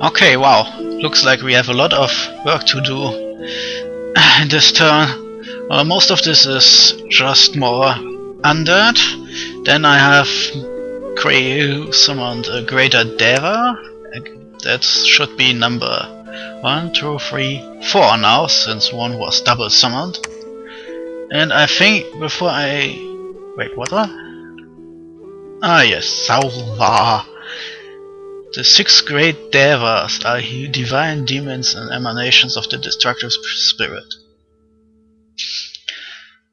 Okay, wow. Looks like we have a lot of work to do in this turn. Most of this is just more undead. Then I have summoned a greater Deva. That should be number 1, 2, 3, 4 now, since one was double summoned. And I think before I... wait, what? Ah yes, Sauva. The 6 great Devas are divine demons and emanations of the destructive spirit.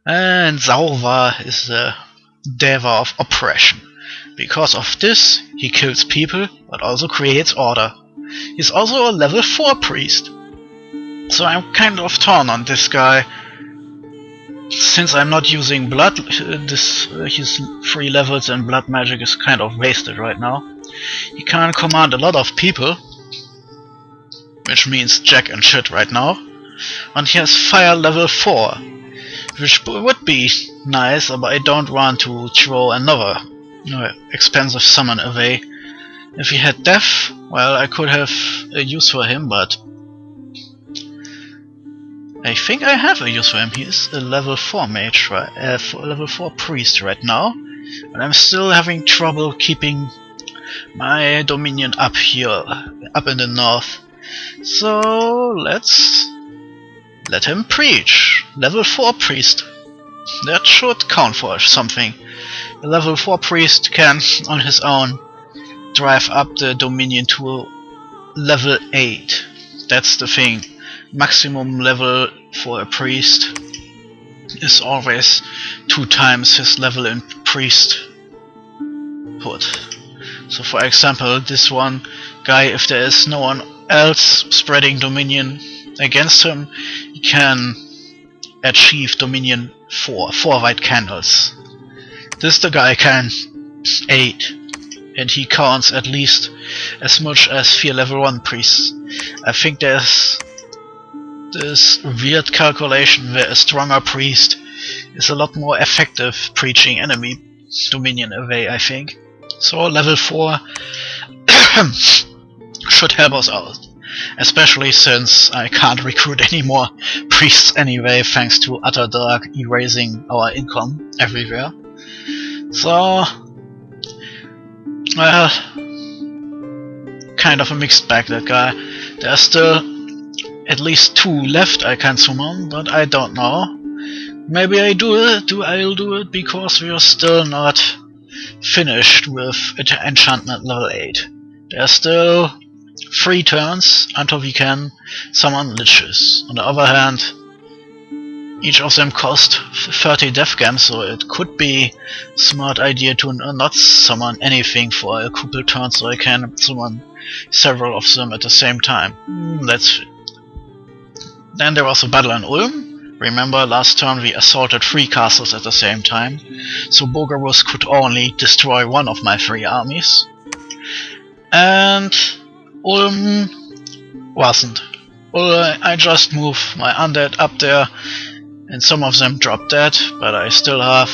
And Sauva is the Deva of oppression. Because of this, he kills people, but also creates order. He's also a level 4 priest. So I'm kind of torn on this guy. Since I'm not using blood, his 3 levels and blood magic is kind of wasted right now. He can command a lot of people, which means jack and shit right now. And he has fire level 4, which would be nice, but I don't want to throw another expensive summon away. If he had death, well, I could have a use for him, but I think I have a use for him. He is a level 4 mage, level 4 priest right now, and I'm still having trouble keeping my dominion up here, up in the north. So let's let him preach. Level 4 priest. That should count for something. A level 4 priest can, on his own, drive up the dominion to level 8. That's the thing. Maximum level for a priest is always 2 times his level in priesthood. So for example, this one guy, if there is no one else spreading dominion against him, he can achieve dominion 4 white candles. This the guy can 8, and he counts at least as much as 4 level 1 priests. I think there's this weird calculation where a stronger priest is a lot more effective preaching enemy dominion away, I think. So level 4 should help us out, especially since I can't recruit any more priests anyway, thanks to Utter Dark erasing our income everywhere. So, well, kind of a mixed bag, that guy. There's still at least 2 left I can summon, but I don't know. Maybe I'll do it because we are still not finished with enchantment level 8. There's still 3 turns until we can summon liches. On the other hand, each of them cost 30 death gems, so it could be a smart idea to not summon anything for a couple turns, so I can summon several of them at the same time. Then there was a battle in Ulm. Remember, last turn we assaulted 3 castles at the same time, so Bogarus could only destroy 1 of my 3 armies. And Ulm wasn't. I just moved my undead up there, and some of them dropped dead, but I still have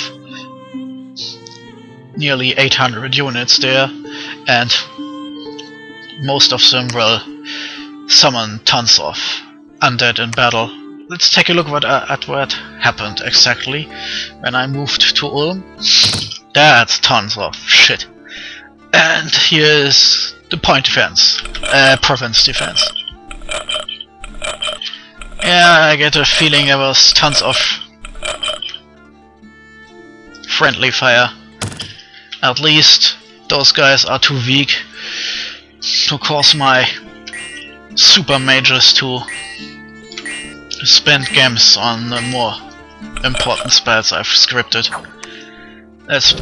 nearly 800 units there, and most of them will summon tons of undead in battle. Let's take a look at what happened exactly when I moved to Ulm. That's tons of shit. And here's the point defense, province defense. Yeah, I get a feeling there was tons of friendly fire. At least those guys are too weak to cause my super mages to spend gems on the more important spells I've scripted. Let's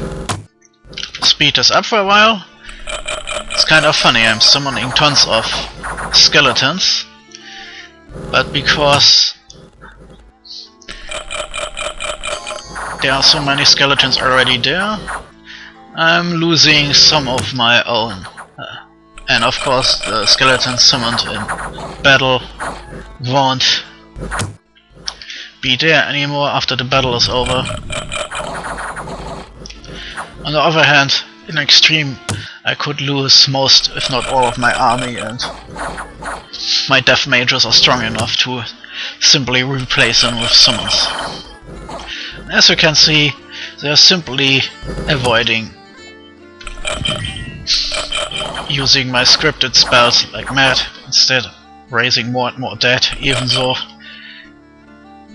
speed this up for a while. It's kind of funny, I'm summoning tons of skeletons, but because there are so many skeletons already there, I'm losing some of my own. And of course the skeletons summoned in battle won't be there anymore after the battle is over. On the other hand, in extreme I could lose most, if not all, of my army, and my death mages are strong enough to simply replace them with summons. As you can see, they are simply avoiding using my scripted spells like mad, instead raising more and more dead, even though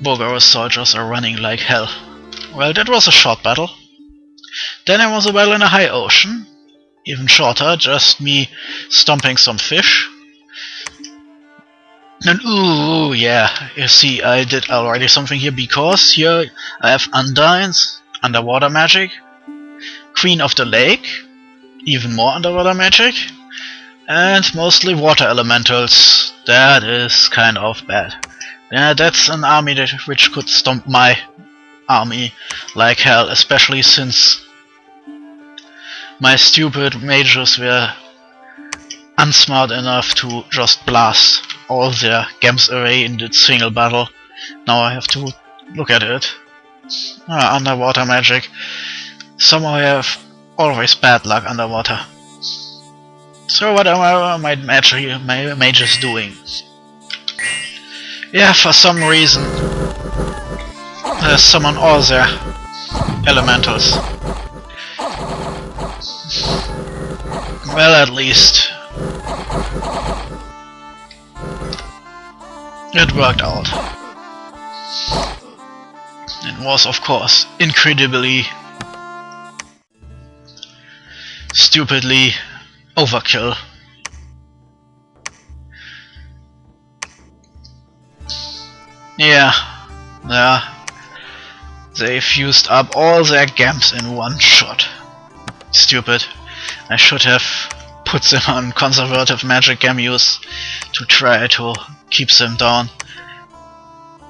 Bulgar's soldiers are running like hell. Well, that was a short battle. Then there was a battle in the high ocean, even shorter, just me stomping some fish. And ooh, yeah, you see, I did already something here, because here I have Undines, underwater magic, Queen of the Lake, even more underwater magic, and mostly water elementals. That is kind of bad. Yeah, that's an army which could stomp my army like hell, especially since my stupid mages were unsmart enough to just blast all their gems away in the single battle. Now I have to look at it. Underwater magic. Somehow I have always bad luck underwater. So what are my mages doing? Yeah, for some reason they summon all their elementals. Well, at least it worked out. It was, of course, incredibly, stupidly overkill. Yeah, they've used up all their gems in one shot. Stupid. I should have put them on conservative magic gem use to try to keep them down.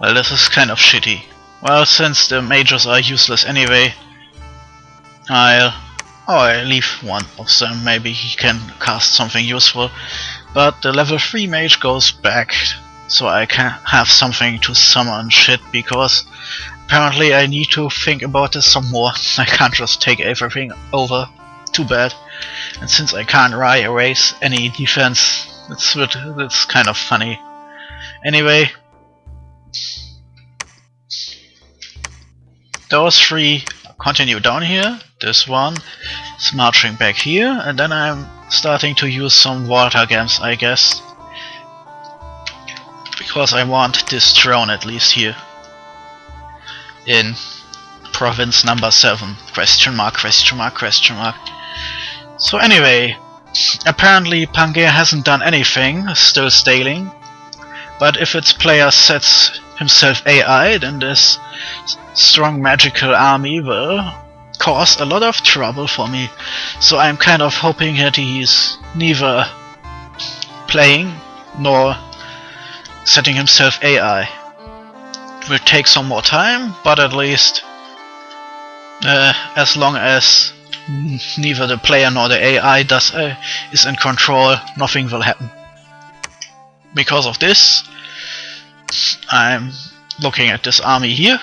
Well, this is kind of shitty. Well, since the mages are useless anyway, I'll leave one of them. Maybe he can cast something useful. But the level 3 mage goes back, so I can have something to summon shit, because apparently I need to think about this some more. I can't just take everything over. Too bad. And since I can't erase any defense, it's kind of funny. Anyway, those three continue down here. This one is marching back here, and then I'm starting to use some water gems, I guess, because I want this throne at least here in province number 7. Question mark, question mark, question mark. So anyway, apparently Pangaea hasn't done anything, still staling, but if its player sets himself AI, then this strong magical army will cause a lot of trouble for me. So I'm kind of hoping that he's neither playing nor setting himself AI. It will take some more time, but at least as long as neither the player nor the AI is in control, nothing will happen. Because of this, I'm looking at this army here.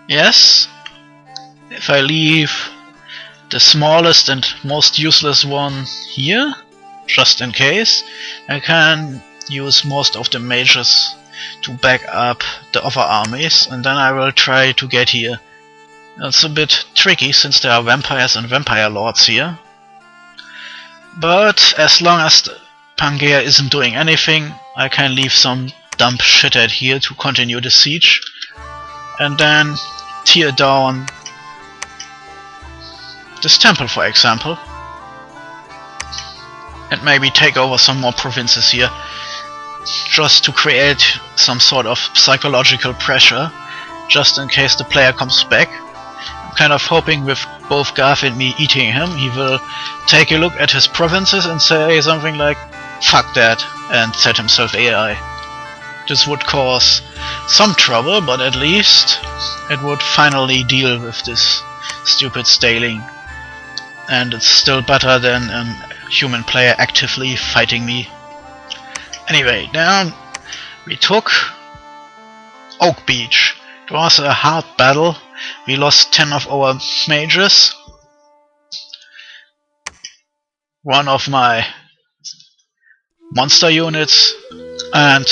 Yes, if I leave the smallest and most useless one here, just in case, I can use most of the mages to back up the other armies, and then I will try to get here. It's a bit tricky since there are vampires and vampire lords here, but as long as Pangaea isn't doing anything, I can leave some dumb shithead here to continue the siege, and then tear down this temple, for example, and maybe take over some more provinces here, just to create some sort of psychological pressure, just in case the player comes back. I'm kind of hoping with both Gath and me eating him, he will take a look at his provinces and say something like, fuck that, and set himself AI. This would cause some trouble, but at least it would finally deal with this stupid staling. And it's still better than a human player actively fighting me. Anyway, then we took Oak Beach. It was a hard battle, We lost 10 of our mages. One of my monster units and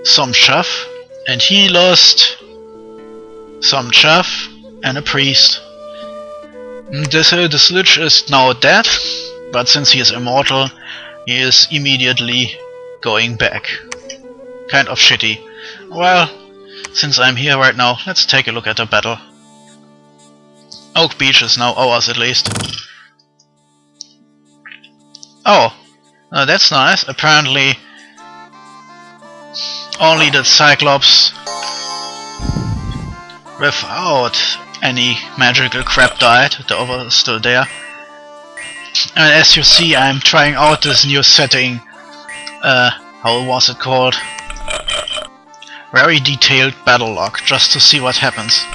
some chaff, and he lost some chaff and a priest. This lich is now dead, but since he is immortal, he is immediately going back. Kind of shitty. Well, since I'm here right now, let's take a look at the battle. Oak Beach is now ours at least. Oh, that's nice. Apparently only the Cyclops without any magical crap died. The other is still there. And as you see, I'm trying out this new setting. How was it called? Very detailed battle log, just to see what happens.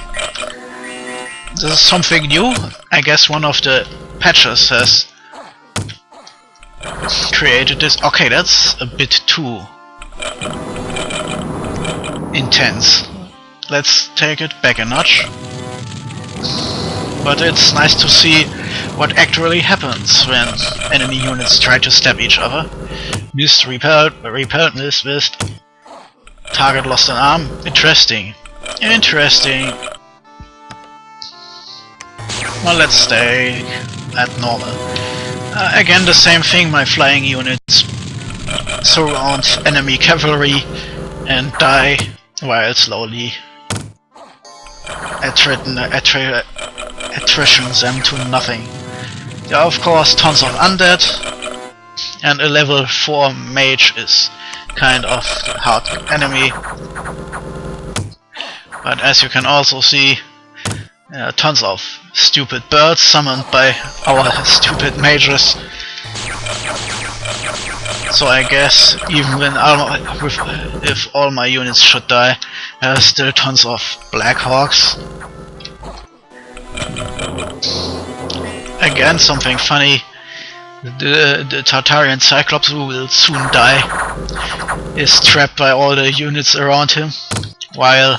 This is something new. I guess one of the patches has created this. Okay, that's a bit too intense. Let's take it back a notch. But it's nice to see what actually happens when enemy units try to stab each other. Missed, repelled, missed. Target lost an arm. Interesting. Interesting. Well, let's stay at normal. Again, the same thing. My flying units surround enemy cavalry and die while slowly attrition them to nothing. There are of course tons of undead, and a level 4 mage is kind of a hard enemy. But as you can also see, tons of stupid birds summoned by our stupid mages. So I guess even when if all my units should die, there are still tons of Black Hawks. Again, something funny. The Tartarian Cyclops, who will soon die, is trapped by all the units around him. While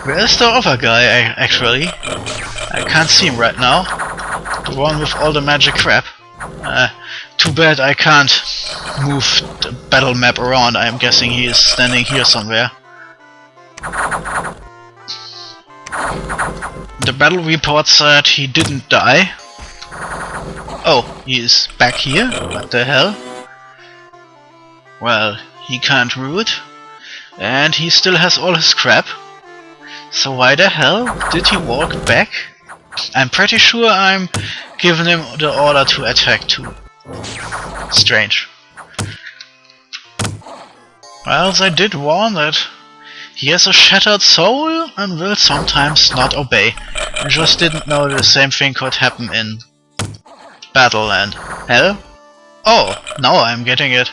where's the other guy actually? I can't see him right now. The one with all the magic crap. Too bad I can't move the battle map around. I'm guessing he is standing here somewhere. The battle report said he didn't die. Oh, he is back here? What the hell? Well, he can't root. And he still has all his crap. So why the hell did he walk back? I'm pretty sure I'm giving him the order to attack too. Strange. Well, they did warn that he has a shattered soul and will sometimes not obey. I just didn't know the same thing could happen in battle and hell. Oh, now I'm getting it.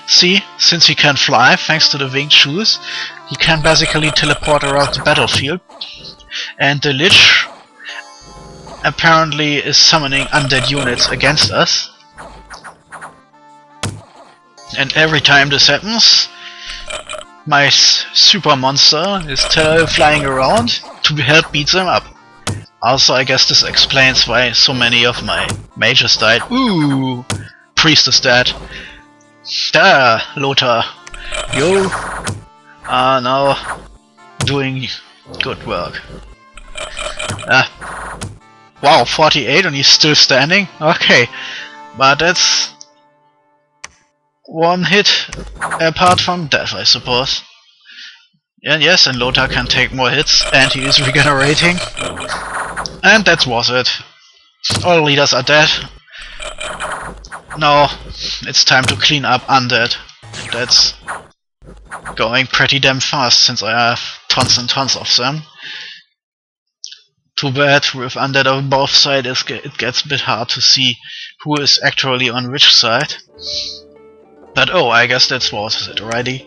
See, since he can fly thanks to the winged shoes, he can basically teleport around the battlefield. And the Lich apparently is summoning undead units against us. And every time this happens, my super monster is flying around to help beat them up. Also, I guess this explains why so many of my mages died. Ooh, priest is dead. There, Lothar, you are now doing good work. Wow, 48 and he's still standing? Okay, but that's one hit apart from death, I suppose. And yes, and Lothar can take more hits, and he is regenerating. And that was it. All leaders are dead. Now it's time to clean up undead. That's going pretty damn fast since I have tons and tons of them. Too bad with undead on both sides it gets a bit hard to see who is actually on which side. But oh, I guess that was it already.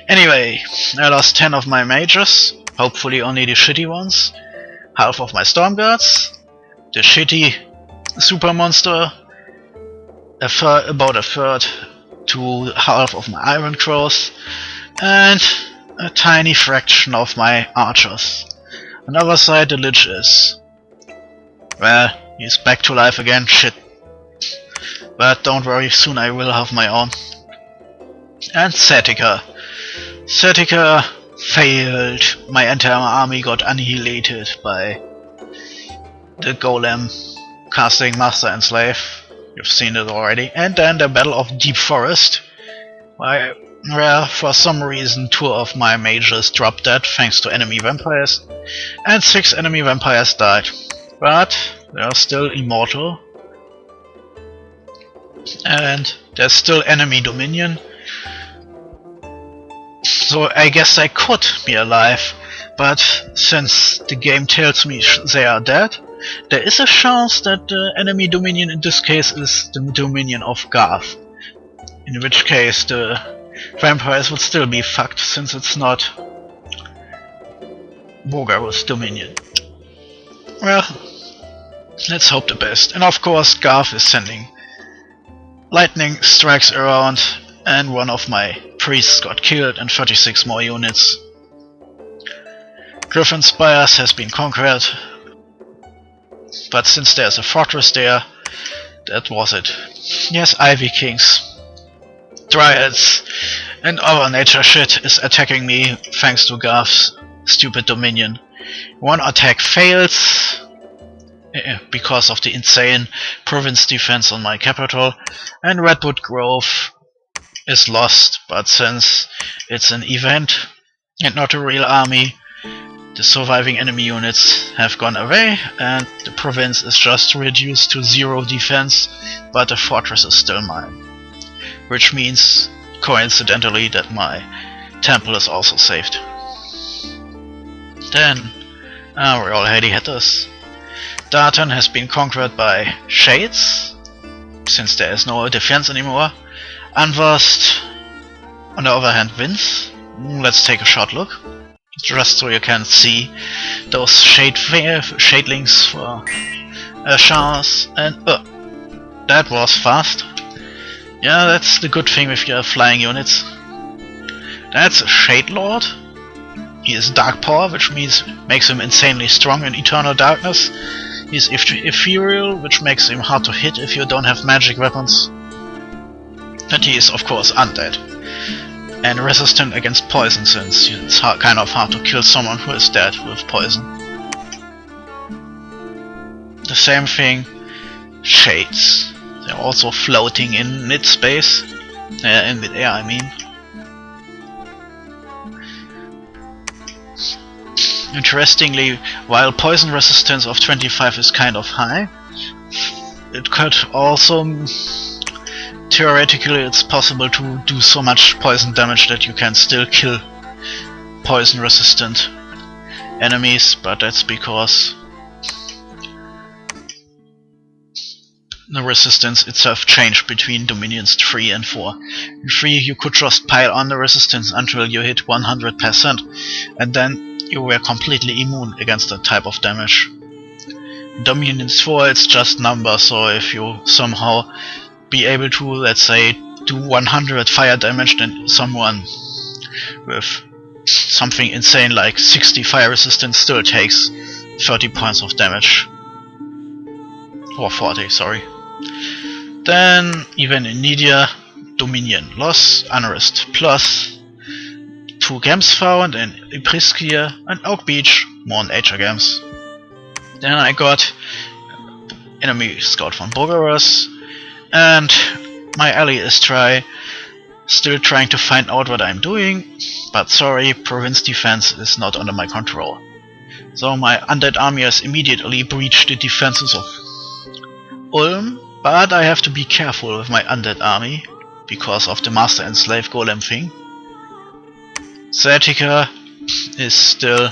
Anyway, I lost 10 of my mages, hopefully only the shitty ones. Half of my storm guards, the shitty super monster, about a third to half of my iron crows, and a tiny fraction of my archers. On the other side, the Lich is... well, he's back to life again, shit. But don't worry, soon I will have my own. And Setika. Setika failed. My entire army got annihilated by the Golem casting Master and Slave. You've seen it already. And then the Battle of Deep Forest, where for some reason 2 of my mages dropped dead thanks to enemy vampires, and 6 enemy vampires died. But they are still immortal, and there's still enemy dominion. So I guess I could be alive, but since the game tells me they are dead, there is a chance that the enemy dominion in this case is the dominion of Gath. In which case the vampires would still be fucked, since it's not Bogar's dominion. Well, let's hope the best. And of course Gath is sending lightning strikes around, and one of my priests got killed and 36 more units. Griffin Spires has been conquered, but since there's a fortress there, that was it. Yes, Ivy Kings, Dryads, and other nature shit is attacking me thanks to Gath's stupid dominion. One attack fails because of the insane province defense on my capital, and Redwood Grove is lost, but since it's an event and not a real army, the surviving enemy units have gone away and the province is just reduced to 0 defense, but the fortress is still mine. Which means, coincidentally, that my temple is also saved. Then, we already had this. Darton has been conquered by Shades, since there is no defense anymore. Unversed, on the other hand, wins. Let's take a short look, just so you can see those shadelings for a chance. And that was fast. Yeah, that's the good thing with your flying units. That's a Shade Lord. He is Dark Power, which makes him insanely strong in Eternal Darkness. He's ethereal, which makes him hard to hit if you don't have magic weapons. And he is of course undead. And resistant against poison, since it's kind of hard to kill someone who is dead with poison. The same thing, Shades. They're also floating in mid-space. In mid-air, I mean. Interestingly, while poison resistance of 25 is kind of high, it could also... theoretically it's possible to do so much poison damage that you can still kill poison resistant enemies, but that's because the resistance itself changed between Dominions 3 and 4. In 3 you could just pile on the resistance until you hit 100%, and then you were completely immune against that type of damage. In Dominions 4 it's just numbers, so if you somehow be able to, let's say, do 100 fire damage, then someone with something insane like 60 fire resistance still takes 30 points of damage. Or 40, sorry. Then, even in Nidia, Dominion loss, Unrest plus, 2 games found in Ibriskia and Oak Beach, more nature games. Then I got enemy scout von Bogarus, and my ally is still trying to find out what I'm doing, but sorry, province defense is not under my control. So my undead army has immediately breached the defenses of Ulm, but I have to be careful with my undead army because of the Master and Slave Golem thing. Setika is still...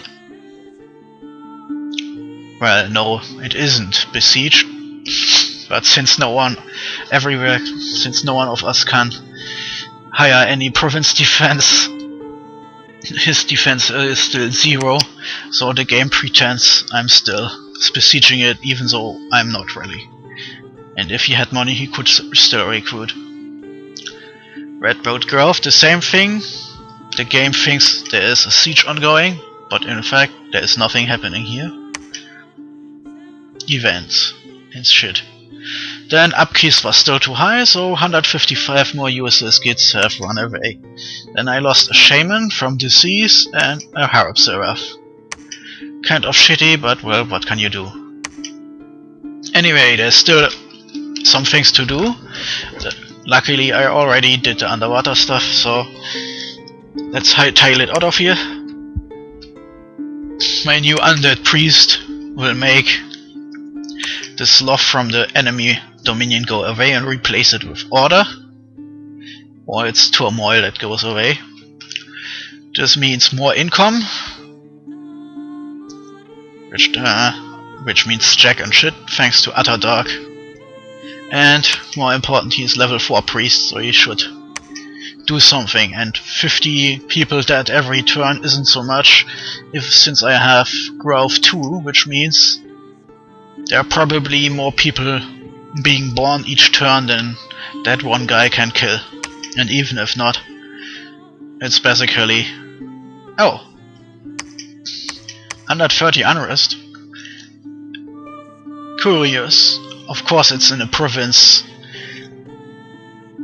well, no, it isn't besieged, but since no one of us can hire any province defense, his defense is still 0, so the game pretends I'm still besieging it, even though I'm not really. And if he had money, he could still recruit. Redwood Grove, the same thing. The game thinks there is a siege ongoing, but in fact there is nothing happening here. Events and shit. Then upkeep was still too high, so 155 more useless kids have run away. Then I lost a shaman from disease and a harp seraph. Kind of shitty, but well, what can you do? Anyway, there's still some things to do. Luckily I already did the underwater stuff, so let's tile it out of here. My new undead priest will make the sloth from the enemy dominion go away and replace it with order. Or it's turmoil that goes away. This means more income, which means jack and shit, thanks to Utter Dark. And more important, he's level 4 priest, so he should do something. And 50 people dead every turn isn't so much, since I have growth 2, which means there are probably more people being born each turn than that one guy can kill. And even if not, it's basically... Oh! 130 unrest. Curious. Of course it's in a province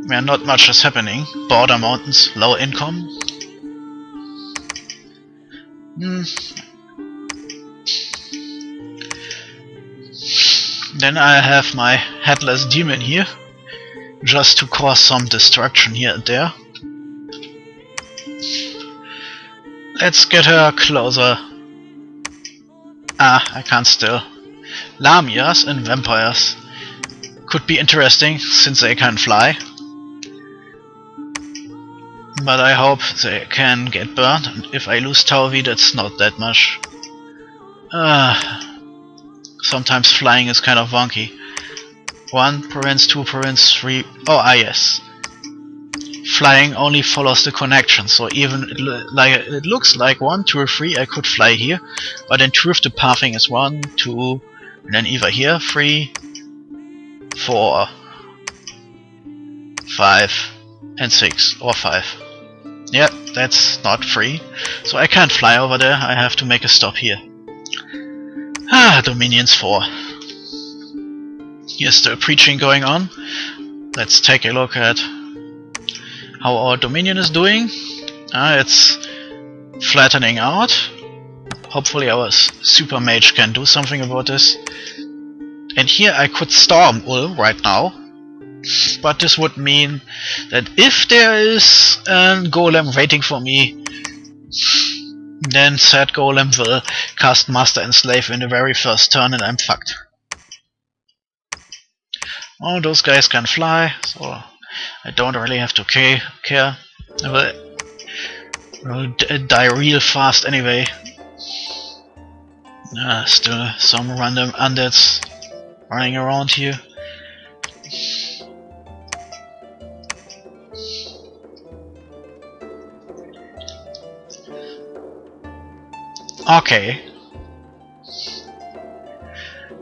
where not much is happening. Border mountains, low income. Then I have my headless demon here, just to cause some destruction here and there. Let's get her closer. Ah, I can't still. Lamias and vampires could be interesting, since they can fly. But I hope they can get burned, and if I lose Tauvi, that's not that much. Sometimes flying is kind of wonky. 1 province, 2 province, 3... Oh, yes. Flying only follows the connection, so even it looks like 1, 2, or 3 I could fly here, but in truth the pathing is 1, 2, and then either here 3, 4, 5, and 6, or 5. Yep, that's not 3, so I can't fly over there, I have to make a stop here. Ah, Dominion's 4. Here's still preaching going on. Let's take a look at how our Dominion is doing. It's flattening out. Hopefully our super mage can do something about this. And here I could storm Ul right now. But this would mean that if there is a golem waiting for me, then said golem will cast Master and Slave in the very first turn and I'm fucked. Oh, those guys can fly, so I don't really have to care. I will die real fast anyway. Still some random undeads running around here. Okay.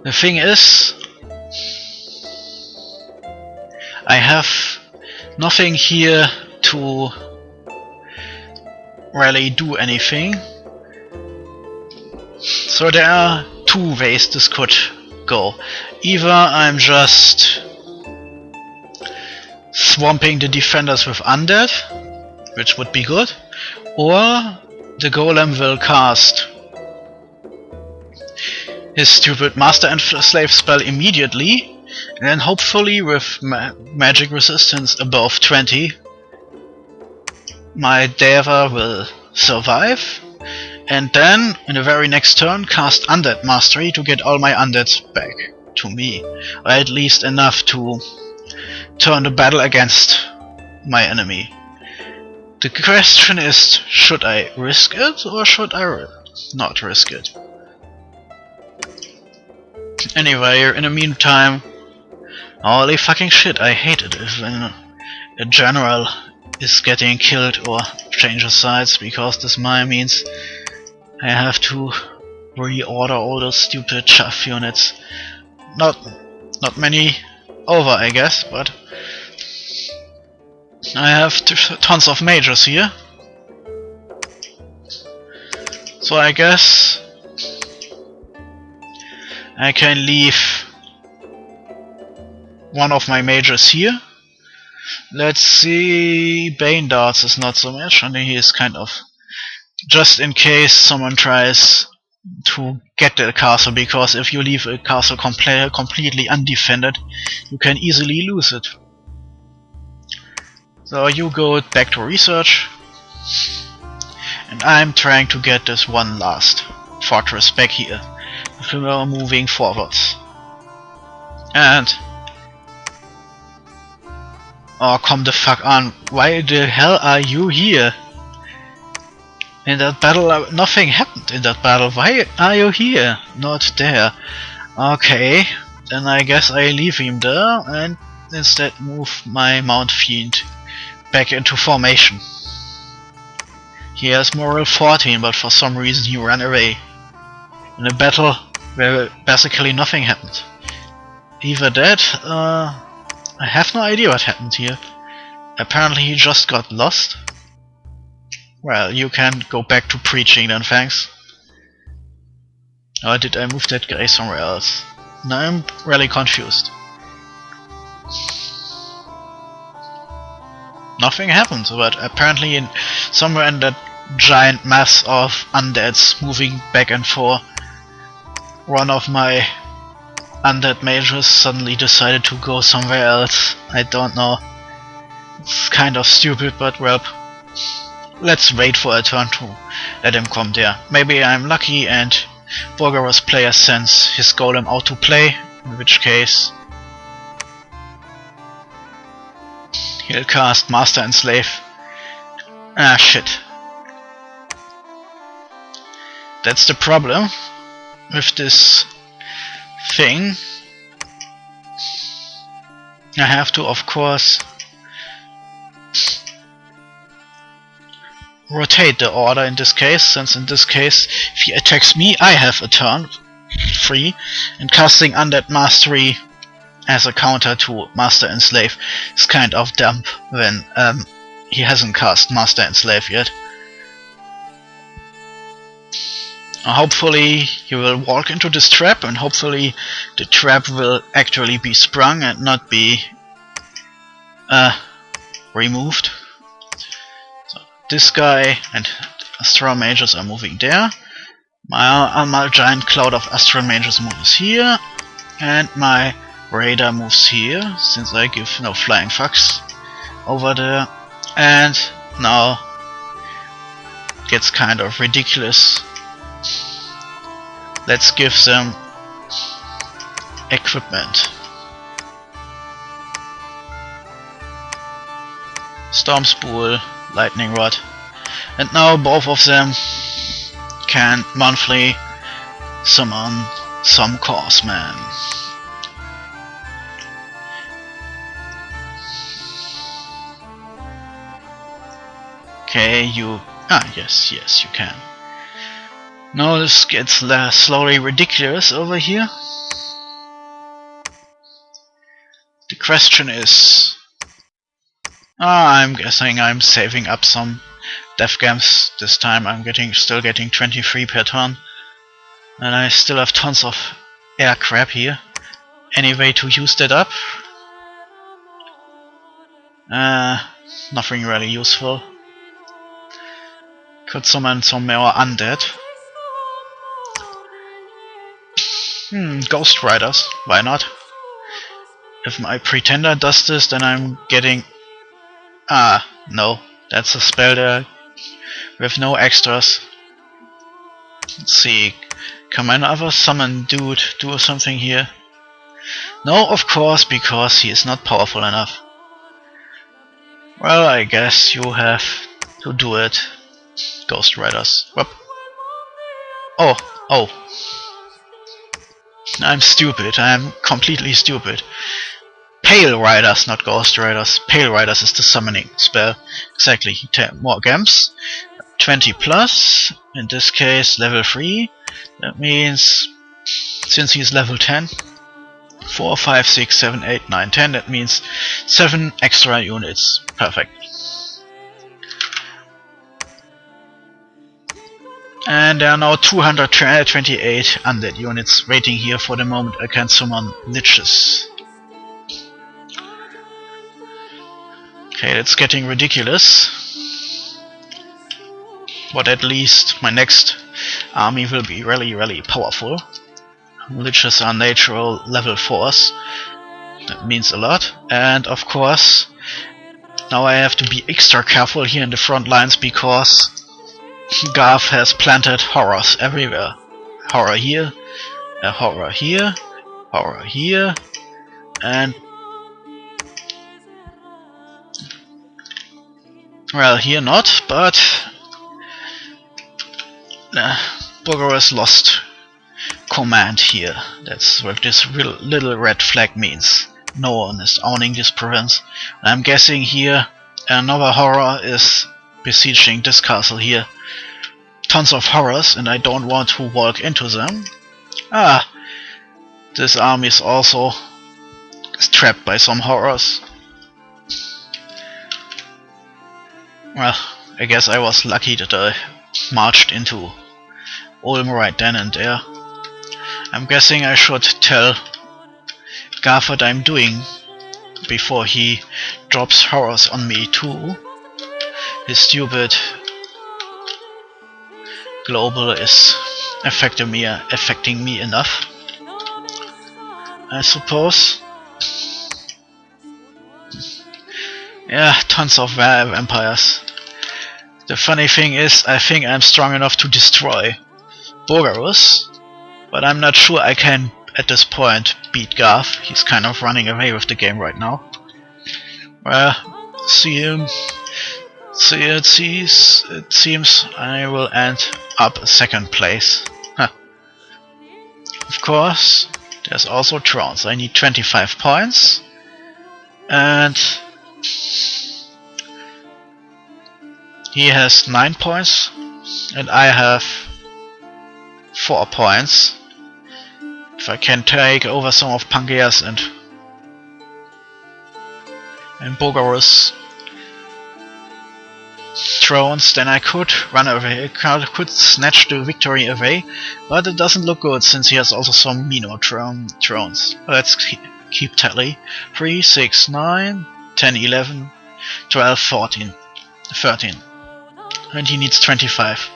The thing is, I have nothing here to really do anything. So there are 2 ways this could go. Either I'm just swamping the defenders with undead, which would be good, or the golem will cast his stupid Master and Slave spell immediately, and then hopefully with magic resistance above 20 my Deva will survive, and then in the very next turn cast Undead Mastery to get all my undeads back to me, or at least enough to turn the battle against my enemy. The question is, should I risk it or should I not risk it? Anyway, in the meantime, holy fucking shit, I hate it if a general is getting killed or changes sides, because this means I have to reorder all those stupid chaff units. Not many over, I guess, but I have tons of mages here. So I guess I can leave one of my mages here. Let's see, Bane Darts is not so much, and he is kind of just in case someone tries to get the castle, because if you leave a castle completely undefended, you can easily lose it. So you go back to research, and I'm trying to get this one last fortress back here. We're moving forwards. And oh, come the fuck on, why the hell are you here? In that battle, nothing happened in that battle. Why are you here? Not there. Okay, then I guess I leave him there and instead move my Mount Fiend back into formation. He has moral 14, but for some reason he ran away. In a battle where basically nothing happened. Either that, I have no idea what happened here. Apparently he just got lost. Well, you can go back to preaching then, thanks. Or did I move that guy somewhere else? Now I'm really confused. Nothing happened, but apparently somewhere in that giant mass of undeads moving back and forth, one of my undead mages suddenly decided to go somewhere else. I don't know. It's kind of stupid, but well, let's wait for a turn to let him come there. Maybe I'm lucky and Borger's player sends his golem out to play, in which case he'll cast Master and Slave. Ah, shit. That's the problem with this thing. I have to, of course, rotate the order in this case, since in this case, if he attacks me, I have a turn free, and casting Undead Mastery as a counter to Master and Slave is kind of dumb when he hasn't cast Master and Slave yet. Hopefully he will walk into this trap, and hopefully the trap will actually be sprung and not be removed. So this guy and Astral Mages are moving there. My giant cloud of Astral Mages moves here, and my Raider moves here, since I give no flying fucks over there. And now it gets kind of ridiculous. Let's give them equipment. Storm Spool, Lightning Rod. And now both of them can monthly summon some Horseman. Okay, you... yes, you can. Now this gets slowly ridiculous over here. The question is... I'm guessing I'm saving up some death gems. This time I'm still getting 23 per turn. And I still have tons of air crap here. Any way to use that up? Nothing really useful. Could summon some more undead. Ghost Riders, why not? If my Pretender does this, then I'm getting... no, that's a spell there with no extras. Let's see, can my other summon dude do something here? No, of course, because he is not powerful enough. Well, I guess you have to do it, Ghost Riders. Whoop. Oh. I'm stupid, I'm completely stupid. Pale Riders, not Ghost Riders. Pale Riders is the summoning spell. Exactly, he takes more gems. 20 plus, in this case level 3. That means, since he's level 10, 4, 5, 6, 7, 8, 9, 10, that means 7 extra units. Perfect. And there are now 228 undead units waiting here for the moment I can summon liches. Okay, that's getting ridiculous. But at least my next army will be really powerful. Liches are natural level 4s. That means a lot. And of course, now I have to be extra careful here in the front lines because Gath has planted horrors everywhere. Horror here, a horror here, horror here, and well, here not, but Bogarus lost command here. That's what this little red flag means. No one is owning this province. I'm guessing here another horror is besieging this castle here. Tons of horrors, and I don't want to walk into them. Ah, this army is also trapped by some horrors. Well, I guess I was lucky that I marched into Ulm right then and there. I'm guessing I should tell Gath what I'm doing before he drops horrors on me too. His stupid global is affecting me enough, I suppose. Yeah, tons of vampires. The funny thing is, I think I'm strong enough to destroy Bogarus, but I'm not sure I can at this point beat Gath. He's kind of running away with the game right now. Well, it seems I will end up second place. Huh. Of course, there's also Thrones. I need 25 points, and he has 9 points, and I have 4 points. If I can take over some of Pangaea's and Bogarus thrones, then I could run away, could snatch the victory away, but it doesn't look good since he has also some Mino thrones. Let's keep tally. 3, 6, 9, 10, 11, 12, 14, 13. And he needs 25.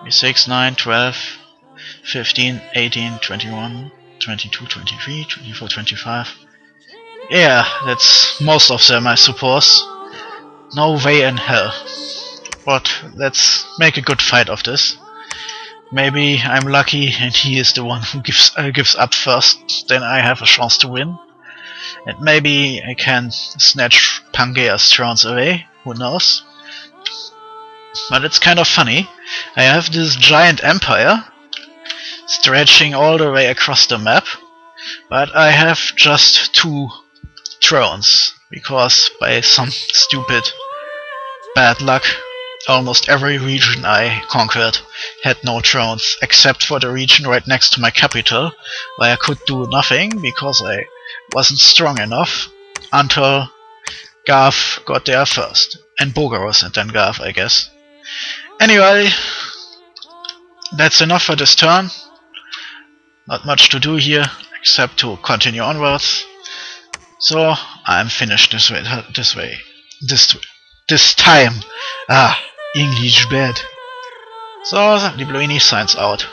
6, 9, 12, 15, 18, 21, 22, 23, 24, 25. Yeah, that's most of them, I suppose. No way in hell. But let's make a good fight of this. Maybe I'm lucky and he is the one who gives up first, then I have a chance to win. And maybe I can snatch Pangaea's thrones away, who knows. But it's kind of funny. I have this giant empire stretching all the way across the map, but I have just 2 thrones, because by some stupid bad luck almost every region I conquered had no thrones, except for the region right next to my capital, where I could do nothing because I wasn't strong enough until Gath got there first, and Bogarus and then Gath, I guess. Anyway, that's enough for this turn. Not much to do here, except to continue onwards. So I'm finished this time. Ah, English bad. So, the Bluini signs out.